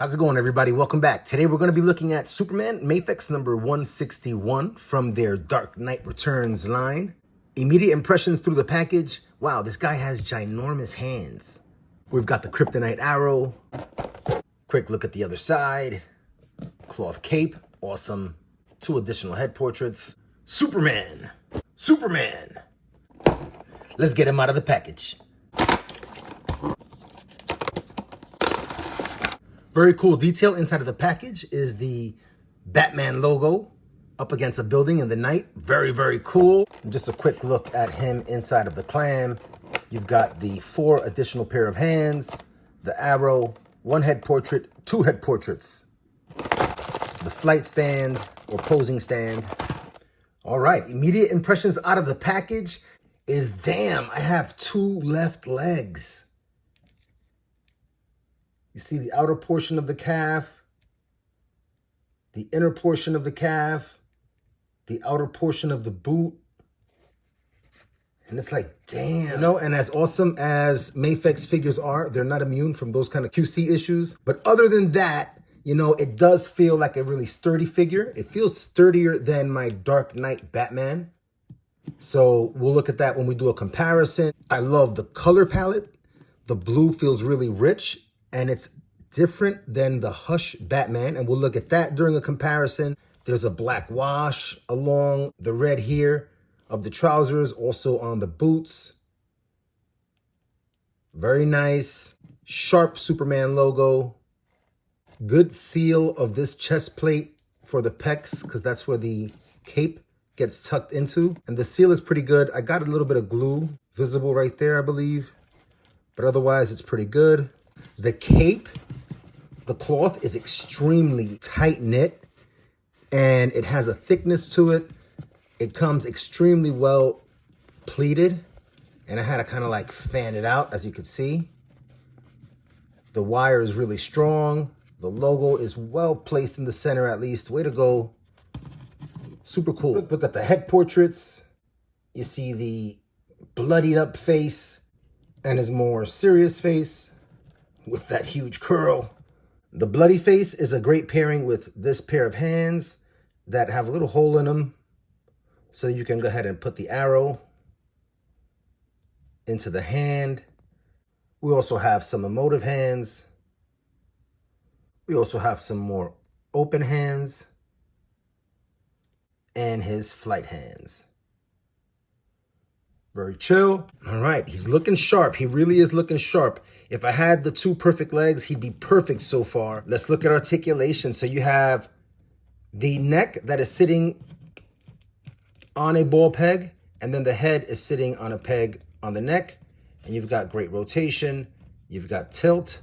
How's it going, everybody? Welcome back. Today we're going to be looking at Superman Mafex number 161 from their Dark Knight Returns line. Immediate impressions through the package. Wow, this guy has ginormous hands. We've got the kryptonite arrow. Quick look at the other side. Cloth cape. Awesome. 2 additional head portraits. Superman. Superman. Let's get him out of the package. Very cool detail inside of the package is the Batman logo up against a building in the night. Very, very cool. And just a quick look at him inside of the clam. You've got the 4 additional pair of hands, the arrow, 1 head portrait, 2 head portraits, the flight stand or posing stand. All right, immediate impressions out of the package is, damn, I have 2 left legs. You see the outer portion of the calf, the inner portion of the calf, the outer portion of the boot. And it's like, damn. You know, and as awesome as Mafex figures are, they're not immune from those kind of QC issues. But other than that, you know, it does feel like a really sturdy figure. It feels sturdier than my Dark Knight Batman. So we'll look at that when we do a comparison. I love the color palette. The blue feels really rich. And it's different than the Hush Batman. And we'll look at that during a comparison. There's a black wash along the red here of the trousers, also on the boots. Very nice. Sharp Superman logo. Good seal of this chest plate for the pecs, because that's where the cape gets tucked into. And the seal is pretty good. I got a little bit of glue visible right there, I believe. But otherwise, it's pretty good. The cape, the cloth is extremely tight knit and it has a thickness to it. It comes extremely well pleated and I had to kind of like fan it out, as you can see. The wire is really strong. The logo is well placed in the center, at least. Way to go. Super cool. Look at the head portraits. You see the bloodied up face and his more serious face with that huge curl. The bloody face is a great pairing with this pair of hands that have a little hole in them. So you can go ahead and put the arrow into the hand. We also have some emotive hands. We also have some more open hands and his flight hands. Very chill. All right, he's looking sharp. He really is looking sharp. If I had the 2 perfect legs, he'd be perfect so far. Let's look at articulation. So you have the neck that is sitting on a ball peg, and then the head is sitting on a peg on the neck. And you've got great rotation. You've got tilt.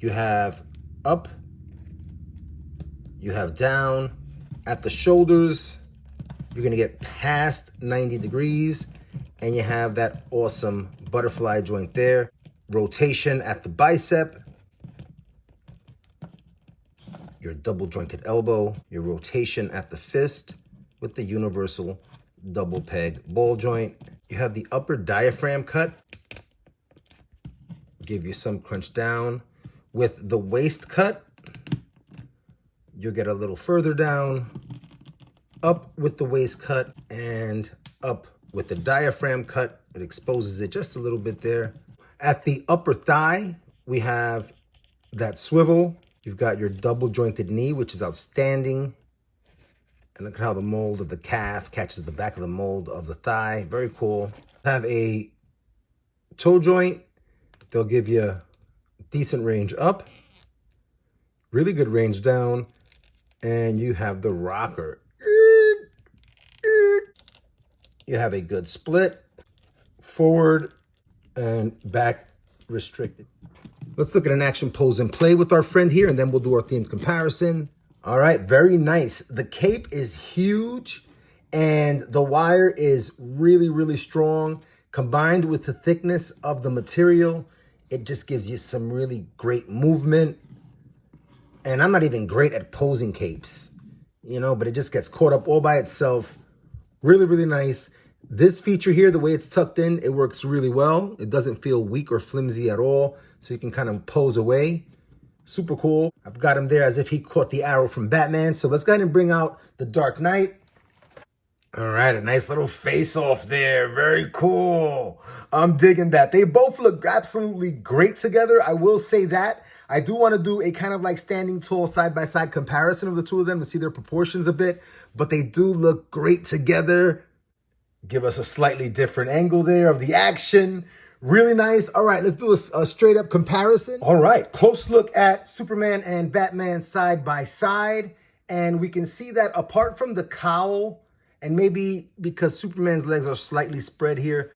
You have up. You have down. At the shoulders, you're gonna get past 90 degrees. And you have that awesome butterfly joint there. Rotation at the bicep. Your double jointed elbow. Your rotation at the fist with the universal double peg ball joint. You have the upper diaphragm cut. Give you some crunch down. With the waist cut, you'll get a little further down. Up with the waist cut and up with the diaphragm cut. It exposes it just a little bit there. At the upper thigh, we have that swivel. You've got your double jointed knee, which is outstanding. And look at how the mold of the calf catches the back of the mold of the thigh. Very cool. Have a toe joint. They'll give you decent range up. Really good range down. And you have the rocker. You have a good split, forward and back restricted. Let's look at an action pose and play with our friend here, and then we'll do our themed comparison. All right, very nice. The cape is huge and the wire is really, really strong. Combined with the thickness of the material, it just gives you some really great movement. And I'm not even great at posing capes, you know, but it just gets caught up all by itself. Really, really nice. This feature here, the way it's tucked in, it works really well. It doesn't feel weak or flimsy at all. So you can kind of pose away. Super cool. I've got him there as if he caught the arrow from Batman. So let's go ahead and bring out the Dark Knight. All right, a nice little face-off there. Very cool. I'm digging that. They both look absolutely great together. I will say that. I do want to do a kind of like standing tall side-by-side comparison of the two of them to see their proportions a bit, but they do look great together. Give us a slightly different angle there of the action. Really nice. All right, let's do a straight up comparison. All right, close look at Superman and Batman side by side. And we can see that apart from the cowl, and maybe because Superman's legs are slightly spread here,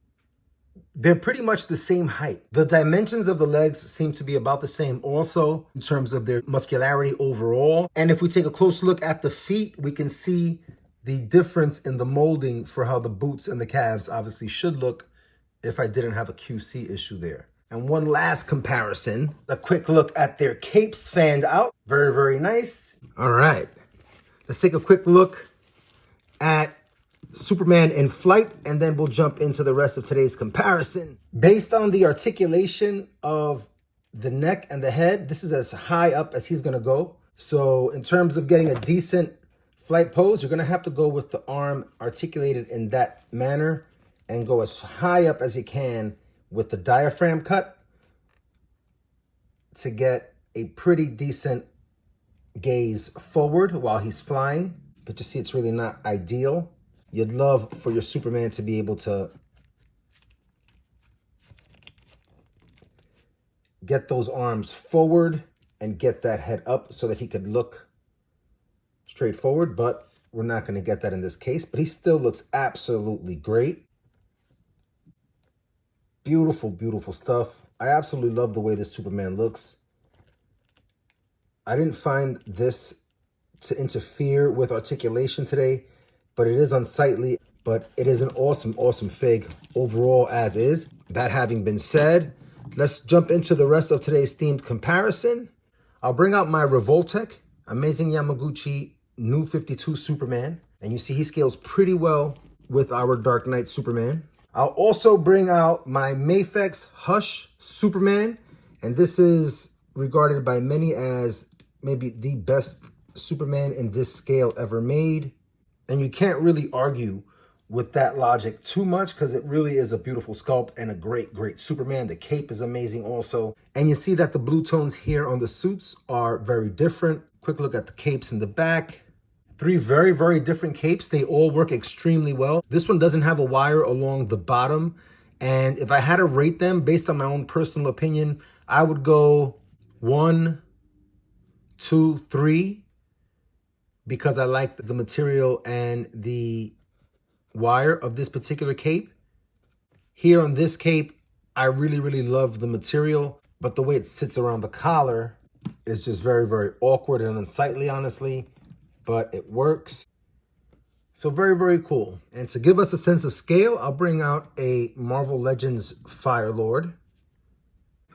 they're pretty much the same height. The dimensions of the legs seem to be about the same also in terms of their muscularity overall. And if we take a close look at the feet, we can see the difference in the molding for how the boots and the calves obviously should look if I didn't have a QC issue there. And one last comparison, a quick look at their capes fanned out. Very, very nice. All right, let's take a quick look at Superman in flight, and then we'll jump into the rest of today's comparison. Based on the articulation of the neck and the head, this is as high up as he's gonna go. So in terms of getting a decent flight pose, you're gonna have to go with the arm articulated in that manner and go as high up as you can with the diaphragm cut to get a pretty decent gaze forward while he's flying. But you see, it's really not ideal. You'd love for your Superman to be able to get those arms forward and get that head up so that he could look straight forward, but we're not going to get that in this case. But he still looks absolutely great. Beautiful, beautiful stuff. I absolutely love the way this Superman looks. I didn't find this to interfere with articulation today, but it is unsightly, but it is an awesome, awesome fig overall as is. That having been said, let's jump into the rest of today's themed comparison. I'll bring out my Revoltech Amazing Yamaguchi New 52 Superman, and you see he scales pretty well with our Dark Knight Superman. I'll also bring out my Mafex Hush Superman, and this is regarded by many as maybe the best Superman in this scale ever made. And you can't really argue with that logic too much because it really is a beautiful sculpt and a great, great Superman. The cape is amazing also. And you see that the blue tones here on the suits are very different. Quick look at the capes in the back. Three very, very different capes. They all work extremely well. This one doesn't have a wire along the bottom. And if I had to rate them based on my own personal opinion, I would go 1, 2, 3. Because I like the material and the wire of this particular cape. Here on this cape, I really, really love the material, but the way it sits around the collar is just very, very awkward and unsightly, honestly, but it works. So very, very cool. And to give us a sense of scale, I'll bring out a Marvel Legends Firelord.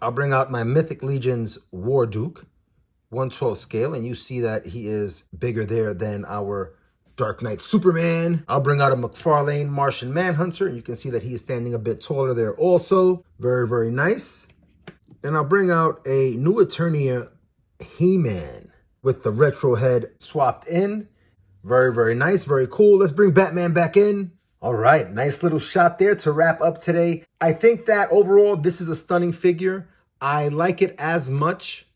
I'll bring out my Mythic Legions War Duke. 1/12 scale, and you see that he is bigger there than our Dark Knight Superman. I'll bring out a McFarlane Martian Manhunter, and you can see that he is standing a bit taller there also. Very, very nice. And I'll bring out a New Eternia He-Man with the retro head swapped in. Very, very nice, very cool. Let's bring Batman back in. All right, nice little shot there to wrap up today. I think that overall, this is a stunning figure. I like it as much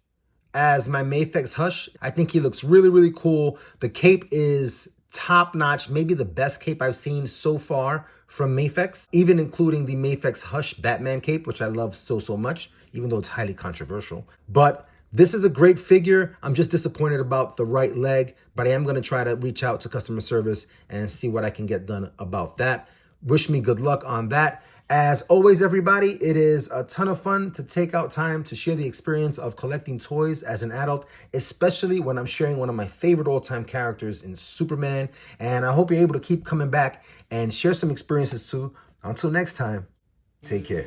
as my Mafex Hush. I think he looks really, really cool. The cape is top-notch, maybe the best cape I've seen so far from Mafex, even including the Mafex Hush Batman cape, which I love so, so much, even though it's highly controversial. But this is a great figure. I'm just disappointed about the right leg, but I am going to try to reach out to customer service and see what I can get done about that. Wish me good luck on that. As always, everybody, it is a ton of fun to take out time to share the experience of collecting toys as an adult, especially when I'm sharing one of my favorite all-time characters in Superman. And I hope you're able to keep coming back and share some experiences too. Until next time, take care.